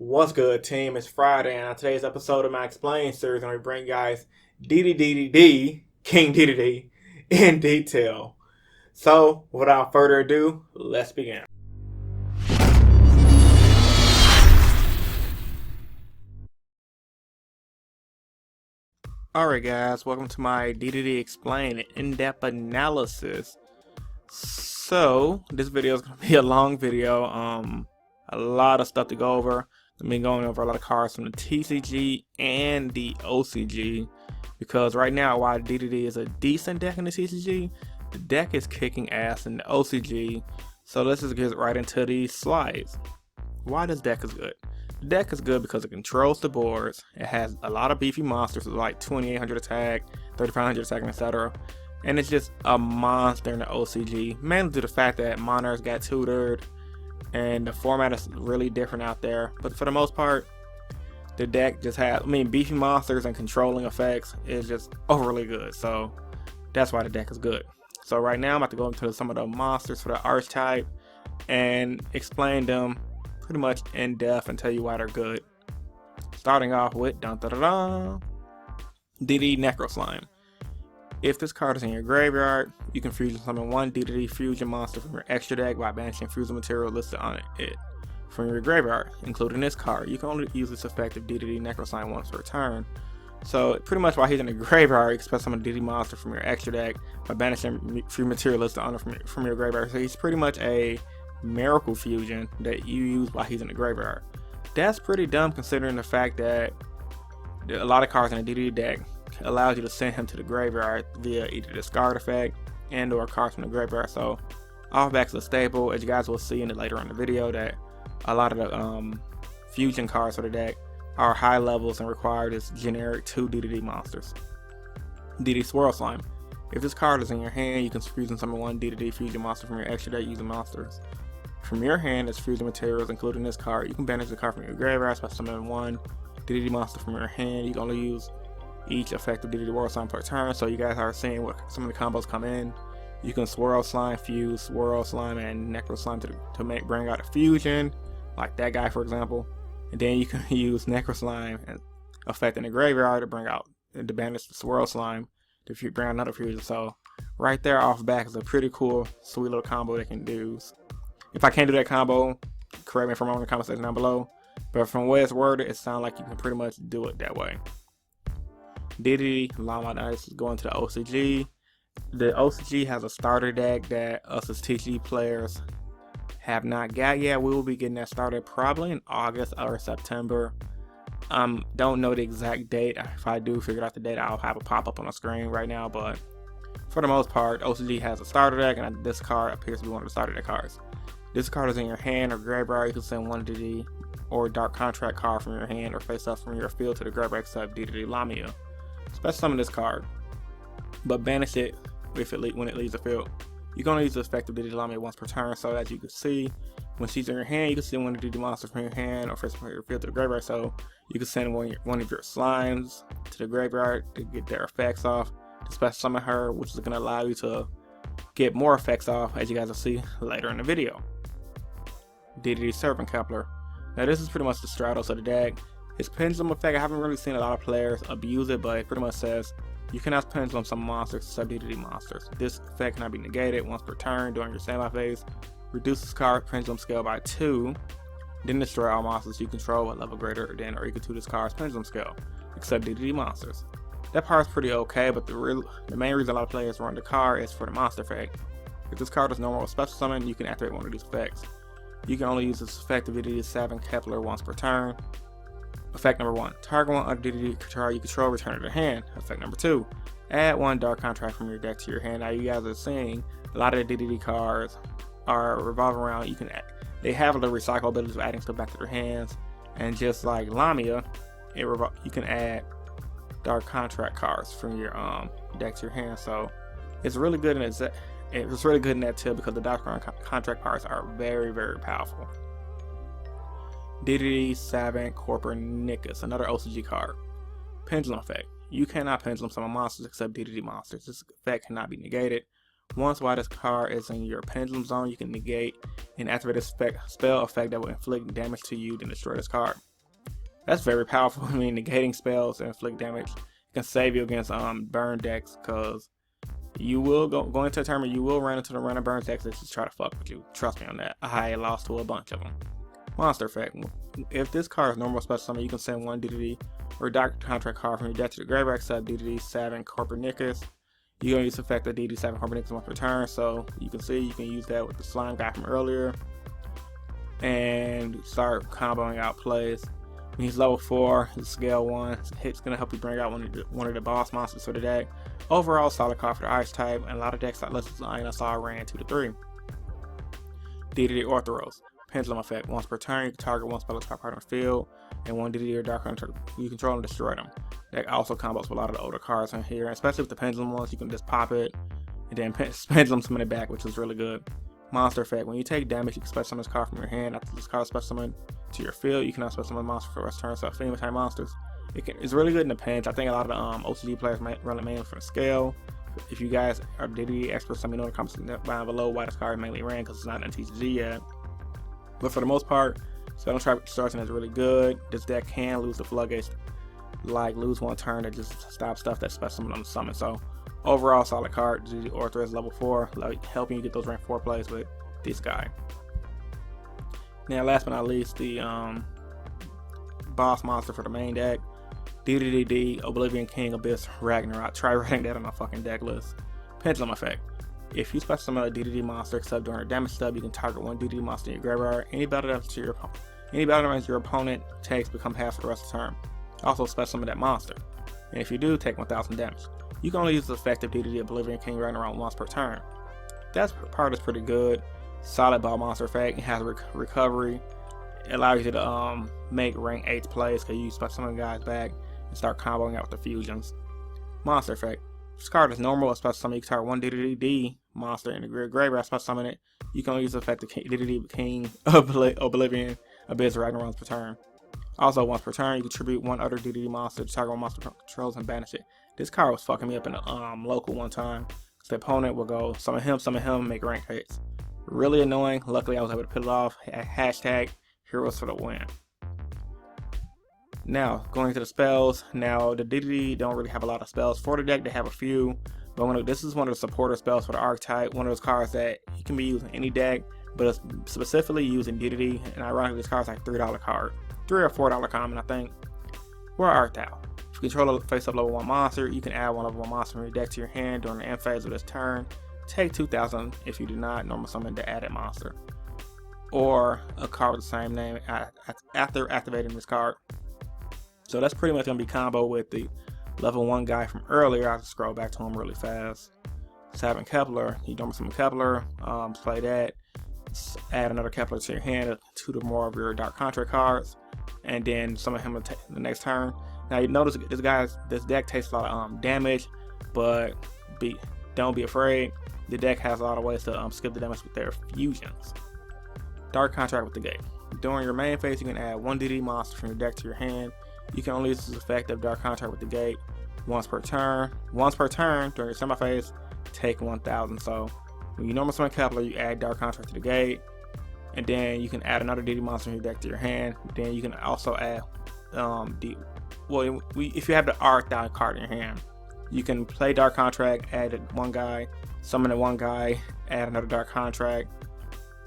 What's good, team? It's Friday, and on today's episode of my Explain series, I'm going to bring you guys DDDDD, King DDD, in detail. So, without further ado, let's begin. Alright guys, welcome to my DDD Explain in-depth analysis. So, this video is going to be a long video, a lot of stuff to go over. I've been going over a lot of cards from the TCG and the OCG, because right now, while DDD is a decent deck in the TCG, the deck is kicking ass in the OCG. So let's just get right into these slides. Why this deck is good? The deck is good because it controls the boards. It has a lot of beefy monsters with like 2800 attack, 3500 attack, etc. And it's just a monster in the OCG, mainly due to the fact that Monarchs got tutored and the format is really different out there. But for the most part, the deck just has, beefy monsters and controlling effects is just overly good. So that's why the deck is good. So right now I'm about to go into some of the monsters for the archetype and explain them pretty much in depth and tell you why they're good. Starting off with DD Necro Slime. If this card is in your graveyard, you can fusion summon one DDD fusion monster from your extra deck by banishing fusion material listed on it from your graveyard, including this card. You can only use this effect if DDD Necro Slime once per turn. So pretty much while he's in the graveyard, you can summon a DDD monster from your extra deck by banishing fusion material listed on it from your graveyard. So he's pretty much a miracle fusion that you use while he's in the graveyard. That's pretty dumb considering the fact that a lot of cards in the DDD deck allows you to send him to the graveyard via either discard effect and or cards from the graveyard. So off back's a staple, as you guys will see in it later on in the video, that a lot of the fusion cards for the deck are high levels and require this generic 2 DDD monsters. DD Swirl Slime. If this card is in your hand, you can fusion summon one DDD fusion monster from your extra deck using monsters from your hand as fusion materials, including this card. You can banish the card from your graveyard by summoning one DDD monster from your hand. You can only use each effective DDD Swirl Slime per turn, so you guys are seeing what some of the combos come in. You can Swirl Slime, fuse Swirl Slime, and Necro Slime to bring out a fusion, like that guy for example. And then you can use Necro Slime and effect in the graveyard to bring out to banish the Swirl Slime to bring out another fusion. So right there off back is a pretty cool, sweet little combo they can do. If I can't do that combo, correct me if I'm wrong in the comment section down below. But from the way it's worded, it sounds like you can pretty much do it that way. DDD Lamia, nice, going to the OCG. The OCG has a starter deck that us as TCG players have not got yet. We will be getting that started probably in August or September. Don't know the exact date. If I do figure out the date, I'll have a pop up on the screen right now. But for the most part, OCG has a starter deck, and this card appears to be one of the starter deck cards. This card is in your hand or graveyard. You can send one DD or Dark Contract card from your hand or face up from your field to the graveyard except DDD Lamia. Special summon this card, but banish it when it leaves the field. You can only use the effective DDD Lamia once per turn, so as you can see, when she's in your hand, you can send one of the DDD monsters from your hand or face from your field to the graveyard, so you can send one of your slimes to the graveyard to get their effects off, to special summon her, which is going to allow you to get more effects off, as you guys will see later in the video. DDD Savant Kepler. Now this is pretty much the Stratos of the deck. His pendulum effect, I haven't really seen a lot of players abuse it, but it pretty much says you cannot pendulum some monsters except DDD monsters. This effect cannot be negated once per turn during your standby phase. Reduces card pendulum scale by 2, then destroy all monsters you control at level greater than or equal to this card's pendulum scale, except DDD monsters. That part's pretty okay, but the main reason a lot of players run the card is for the monster effect. If this card is normal or special summon, you can activate one of these effects. You can only use this effect if DDD Savant Kepler once per turn. Effect number 1. Target one other DDD card you control, return it to hand. Effect number 2. Add one Dark Contract from your deck to your hand. Now you guys are seeing a lot of the DDD cards are revolving around. They have the recycle abilities of adding stuff back to their hands. And just like Lamia, you can add Dark Contract cards from your deck to your hand. So it's really good in it's really good in that too, because the Dark Contract cards are very, very powerful. DDD Savant Copernicus, another OCG card. Pendulum effect. You cannot pendulum summon monsters except DDD monsters. This effect cannot be negated. Once while this card is in your pendulum zone, you can negate and activate a spell effect that will inflict damage to you, then destroy this card. That's very powerful. I mean, negating spells and inflict damage. It can save you against burn decks, because you will go into a tournament, you will run into the random burn decks that just try to fuck with you. Trust me on that. I lost to a bunch of them. Monster effect. If this card is normal special summon, you can send one DDD or Dark Contract card from your deck to the graveyard, except DDD Savant Copernicus. You're going to use the effect of DDD Savant Copernicus once per turn, so you can see you can use that with the slime guy from earlier and start comboing out plays. When he's level 4, he's scale 1. It's going to help you bring out one of the boss monsters for the deck. Overall, solid card for the ice type, and a lot of decks like Let's Line I saw ran 2 to 3. DDD Orthros. Pendulum effect. Once per turn, you can target one spell attack card on the field, and one DDD or Dark Hunter you control and destroy them. That also combos with a lot of the older cards in here, especially with the Pendulum ones. You can just pop it, and then Pendulum summon it back, which is really good. Monster effect. When you take damage, you can special summon this card from your hand. After this card is special summoned to your field, you can now special summon a monster for the rest of the turn, so female type monsters. It's really good in the pinch. I think a lot of the OCG players might run it mainly from the scale. If you guys are DDD experts, let me know in the comments down below why this card mainly ran, because it's not in TCG yet. But for the most part, Spell Trap Distortion is really good. This deck can lose the floodgates, like lose one turn that just stops stuff that's special summoned on the summon. So overall, solid card. The Orthros level 4, like helping you get those rank 4 plays with this guy. Now, last but not least, the boss monster for the main deck, Д Д Д Д, Oblivian King Abyss Ragnarok. Try writing that on a fucking deck list. Pendulum effect. If you special summon a Д Д Д monster, except during a damage stub, you can target one Д Д Д monster in your graveyard. Any battle damage your opponent takes become half for the rest of the turn. Also special summon that monster, and if you do, take 1000 damage. You can only use the effect of Д Д Д Oblivian King Ragnarok once per turn. That part is pretty good. Solid ball monster effect. It has recovery. It allows you to make rank 8 plays, because you special summon guys back and start comboing out with the fusions. Monster effect. This card is normal, special summon. You can target one Д Д Д monster in the graveyard, special summon it. You can only use the effect of Д Д Д King Oblivion Abyss Ragnarok once per turn. Also, once per turn, you contribute one other Д Д Д monster to target one monster controls and banish it. This card was fucking me up in the local one time. The opponent will go summon him, make rank hits. Really annoying. Luckily, I was able to pull it off. Hashtag heroes for the win. Now, going into the spells. Now, the DDD don't really have a lot of spells for the deck. They have a few, but this is one of the supporter spells for the archetype. One of those cards that you can be used in any deck, but it's specifically used in DDD. And ironically, this card's like $3 card, $3 or $4 common, I think. Where art thou? If you control a face-up level 1 monster, you can add one level 1 monster from your deck to your hand during the end phase of this turn. Take 2000 if you do not normal summon the added monster, or a card with the same name after activating this card. So that's pretty much going to be combo with the level 1 guy from earlier. I'll just scroll back to him really fast. Savant Kepler. You normal summon Kepler, play that, add another Kepler to your hand, 2 or more of your Dark Contract cards, and then summon him the next turn. Now you notice this deck takes a lot of damage, but don't be afraid. The deck has a lot of ways to skip the damage with their fusions. Dark Contract with the gate. During your main phase, you can add one DD monster from your deck to your hand. You can only use this effect of Dark Contract with the gate once per turn. Once per turn during your semi phase, take 1000. So when you normal summon Kepler, you add Dark Contract to the gate, and then you can add another DD monster from your deck to your hand. Then you can also add if you have the Art Thou card in your hand, you can play Dark Contract, add one guy, summon one guy, add another Dark Contract,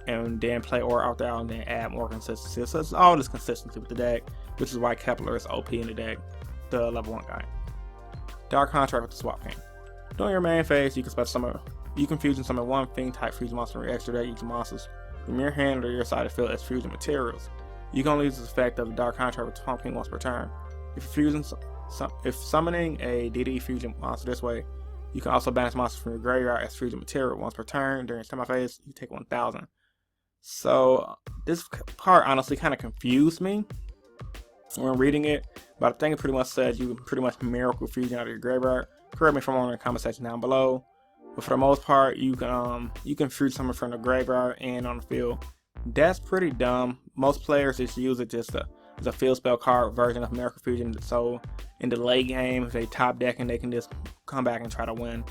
and then play Art Thou, and then add more consistency. So it's all this consistency with the deck, which is why Kepler is OP in the deck, the level 1 guy. Dark Contract with the Swap King. During your main phase, you can fusion summon one Fiend-Type fusion monster from your extra deck, using monsters from your hand or your side of the field as fusion materials. You can only use this effect of the Dark Contract with Swamp King once per turn. If summoning a DD fusion monster this way, you can also banish monsters from your graveyard as fusion material once per turn. During semi phase, you take 1000. So this part honestly kind of confused me when reading it, but I think it pretty much says you can pretty much miracle fusion out of your graveyard. Correct me if I'm wrong in the comment section down below. But for the most part, you can fusion someone from the graveyard and on the field. That's pretty dumb. Most players just use it just as a field spell card version of Miracle Fusion. So in the late game, if they top deck and they can just come back and try to win.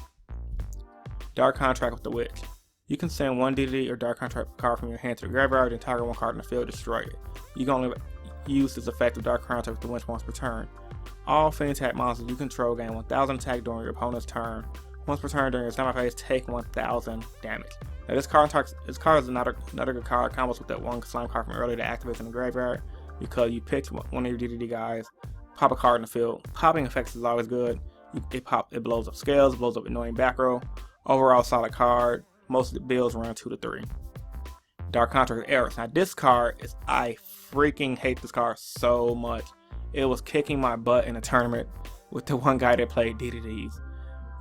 Dark Contract with the Witch. You can send one DD or Dark Contract card from your hand to the graveyard and target one card in the field, destroy it. You can use this effective Dark Counter to win once per turn. All Fiend-Type monsters you control gain 1000 attack during your opponent's turn. Once per turn during your standby phase, take 1000 damage. Now this card is another good card. Combos with that one slime card from earlier that activates in the graveyard because you picked one of your DDD guys, pop a card in the field. Popping effects is always good. It blows up scales, blows up annoying back row. Overall solid card. Most of the builds around 2 to 3. Dark Contract Errors. Now this card I freaking hate this card so much. It was kicking my butt in a tournament with the one guy that played DDDs.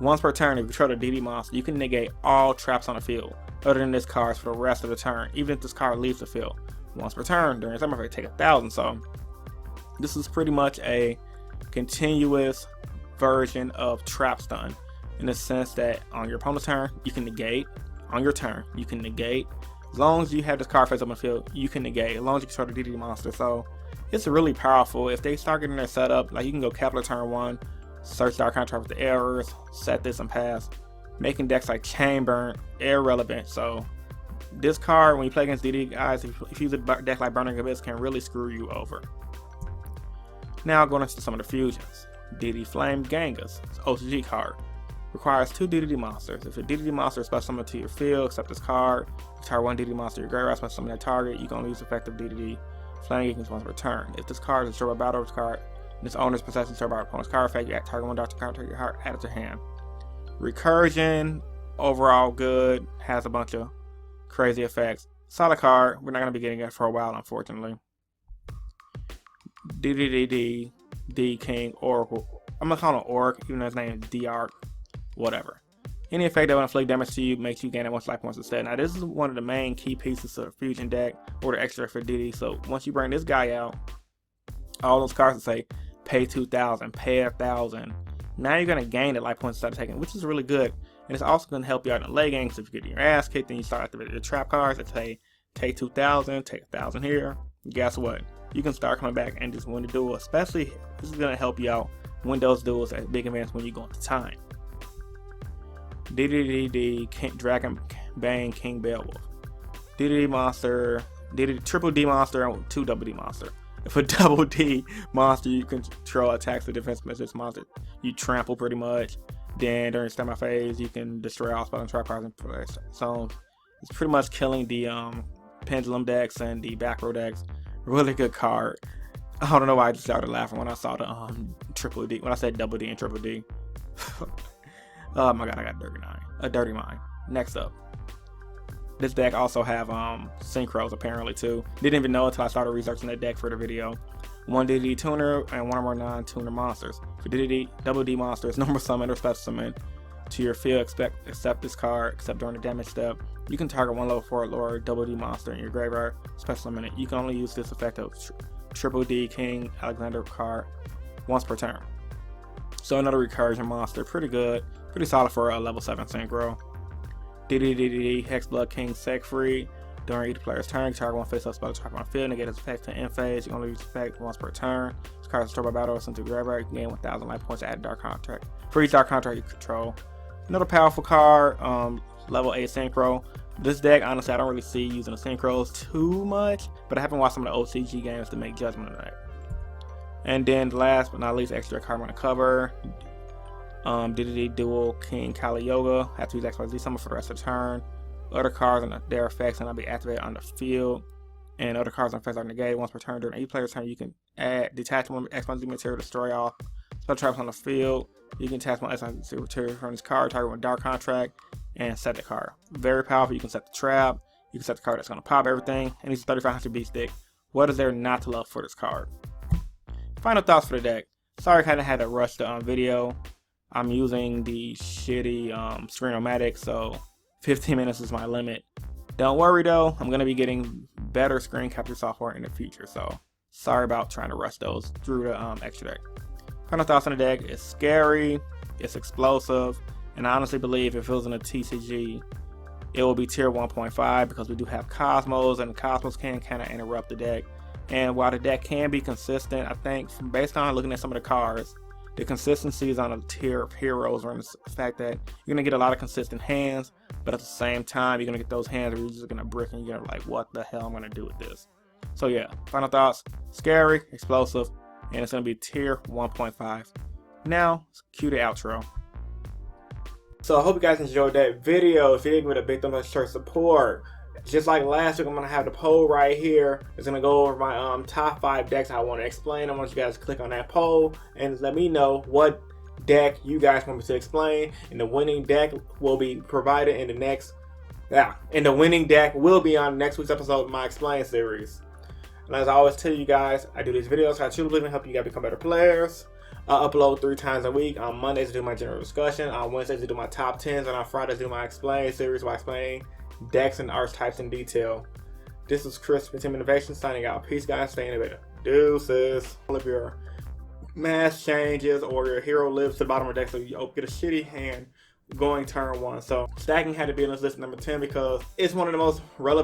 Once per turn, if you control a DD monster, you can negate all traps on the field, other than this card for the rest of the turn, even if this card leaves the field. Once per turn, during summer phase, take 1000. So this is pretty much a continuous version of trap stun, in the sense that on your opponent's turn, you can negate. On your turn, you can negate. As long as you have this card face up on the field, you can negate. As long as you control the DD monster. So it's really powerful. If they start getting their setup, like you can go Kepler turn 1, search Dark Contract with the errors, set this and pass, making decks like Chainburn irrelevant. So this card, when you play against DD guys, if you use a deck like Burning Abyss, can really screw you over. Now going into some of the fusions. DD Flame Ghangis, OCG card. Requires 2 DDD monsters. If a DDD monster is special summoned to your field, except this card, retire 1 DDD monster to your graveyard, special summon that target, you can only use effective DDD Flame Ghangis once per turn. If this card is a destroyed by battle card, and its owner's possession destroyed by opponent's card effect, you target 1 Dark Counter to your heart, add it to your hand. Recursion, overall good, has a bunch of crazy effects. Solid card, we're not going to be getting it for a while, unfortunately. D King Oracle. I'm going to call him Orc, even though his name is DARK. Whatever. Any effect that will inflict damage to you makes you gain it 1 life points instead. Now this is one of the main key pieces of the fusion deck, or the extra for DD. So once you bring this guy out, all those cards that say pay 2,000, pay 1,000. Now you're gonna gain the life points instead of taking, which is really good. And it's also gonna help you out in the late game. So if you get your ass kicked, then you start activating your trap cards that say take 2,000, take 1,000 here. Guess what? You can start coming back and just win the duel. Especially this is gonna help you out win those duels at big events when you go into time. DDD Dragonbane King Beowolf. DDD monster, DDD triple D monster, and 2 double D monster. If a double D monster you control attacks the defense this monster, you trample pretty much. Then during standby phase, you can destroy all spell and trap cards in place. So it's pretty much killing the pendulum decks and the back row decks. Really good card. I don't know why I just started laughing when I saw the triple D, when I said double D and triple D. Oh my god, I got a dirty mind. Next up, this deck also have synchros apparently too. Didn't even know until I started researching that deck for the video. 1 DD tuner and 1 or more non-tuner monsters. For DD double D monsters, normal summon or special summon to your field, except this card, except during the damage step. You can target 1 level 4 lower double D monster in your graveyard, special summon it. You can only use this effect of triple D King Alexander card once per turn. So another recursion monster, pretty good, pretty solid for a level 7 synchro. DDD Hexblood King Siegfried. During each player's turn, target 1 face-up spell trap on the field, negate its effect to end phase. You can only use effect once per turn. This card is destroyed by battle or sent to graveyard. You can gain 1,000 life points to add Dark Contract. For each Dark Contract you control. Another powerful card, level 8 synchro. This deck, honestly, I don't really see using the synchros too much, but I haven't watched some of the OCG games to make judgment on that. And then last but not least, extra card on the cover. DDD Dual King Kali Yoga. Have to use XYZ summon for the rest of the turn. Other cards and their effects and will be activated on the field. And other cards on effects are negated once per turn. During each player's turn, you can add detach 1 XYZ material to destroy all spell traps on the field. You can attach 1 XYZ material from this card, target 1 Dark Contract, and set the card. Very powerful. You can set the trap. You can set the card that's going to pop everything. And it's a 3500 beat stick. What is there not to love for this card? Final thoughts for the deck. Sorry I kind of had to rush the video. I'm using the shitty Screen-O-Matic, so 15 minutes is my limit. Don't worry though, I'm going to be getting better screen capture software in the future, so sorry about trying to rush those through the extra deck. Final thoughts on the deck: it's scary, it's explosive, and I honestly believe if it was in a TCG, it will be tier 1.5 because we do have Cosmos, and Cosmos can kind of interrupt the deck. And while the deck can be consistent, I think based on looking at some of the cards, the consistency is on a tier of heroes, or the fact that you're going to get a lot of consistent hands, but at the same time, you're going to get those hands where you're just going to brick and you're going to be like, what the hell am I going to do with this? So yeah, final thoughts: scary, explosive, and it's gonna be tier 1.5. Now, cue the outro. So I hope you guys enjoyed that video. If you did, give it a big thumbs up, show support. Just like last week, I'm gonna have the poll right here. It's gonna go over my top 5 decks I want to explain. I want you guys to click on that poll and let me know what deck you guys want me to explain. And the winning deck will be provided in the next. And the winning deck will be on next week's episode of my Explain series. And as I always tell you guys, I do these videos so I truly believe in helping you guys become better players. I upload 3 times a week. On Mondays I do my general discussion. On Wednesdays I do my top 10s. And on Fridays I do my Explain series where I explain decks and archetypes in detail. This is Chris with Team Innovation signing out. Peace, guys. Stay innovative. Deuces. All of your mass changes or your hero lives to the bottom of the deck so you get a shitty hand going turn 1. So stacking had to be on this list number 10 because it's one of the most relevant